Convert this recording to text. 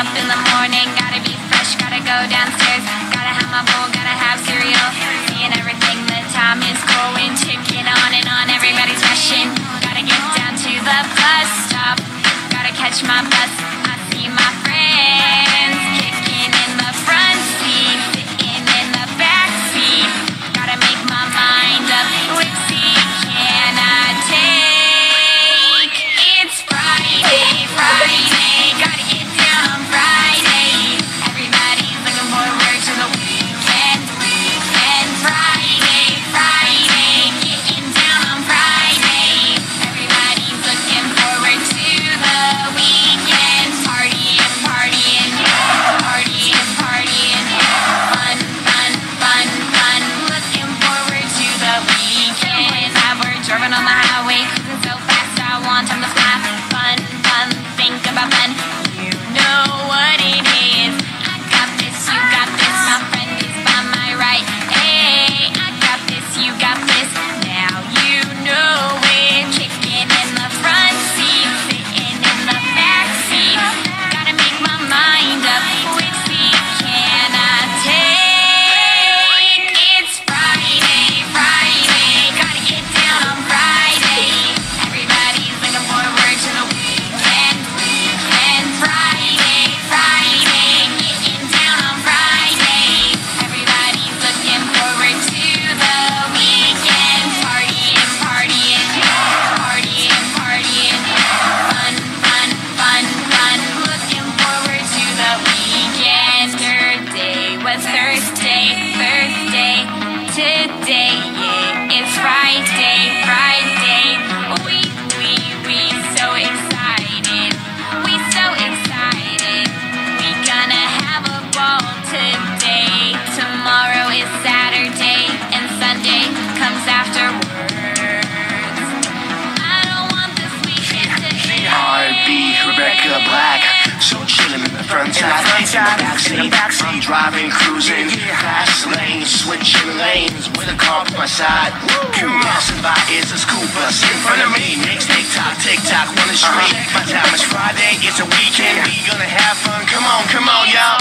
up in the morning, gotta be fresh, gotta go downstairs, gotta have my bowl, gotta have cereal, seeing everything, the time is going, ticking on and on, everybody's rushing, gotta get down to the bus stop, gotta catch my bus, I see my friends, kicking in the front seat, sitting in the back seat, gotta make my mind up, which seat can I take? It's Friday, Friday, gotta get down on Friday, everybody's looking forward to the weekend, Friday, Friday, getting down on Friday, everybody's looking forward to the weekend, partying, partying, partying, partying, fun, fun, fun, fun, looking forward to the weekend, we're driving on the highway, cruising so fast, I want time to fly, fun, fun, think about fun, you know what it is, I got this, you got this, my friend is by my right, hey, I got this, you got this, now you know it, kicking in the front seat, sitting in the back seat, gotta make my mind up, which seat can I take? It's Friday, Friday, gotta get down on Friday, everybody's looking forward to the weekend, Friday, Friday, getting down on Friday, everybody's looking forward to the weekend, partying, partying, partying, partying, fun, fun, fun, fun, looking forward to the weekend. Yesterday was Thursday, Thursday, today, yeah, it's Friday, Friday, we so excited, we so excited, we gonna have a ball today, tomorrow is Saturday, and Sunday comes afterwards, I don't want this weekend to end. R&B, Rebecca Black, so chillin' in the front side, in the backseat, I'm driving, cruising, fast lane, switching lanes, with a car by my side, passing by is a school bus in front of me, makes tick tock, on the street, my time is Friday, it's a weekend, we gonna have fun, come on, y'all.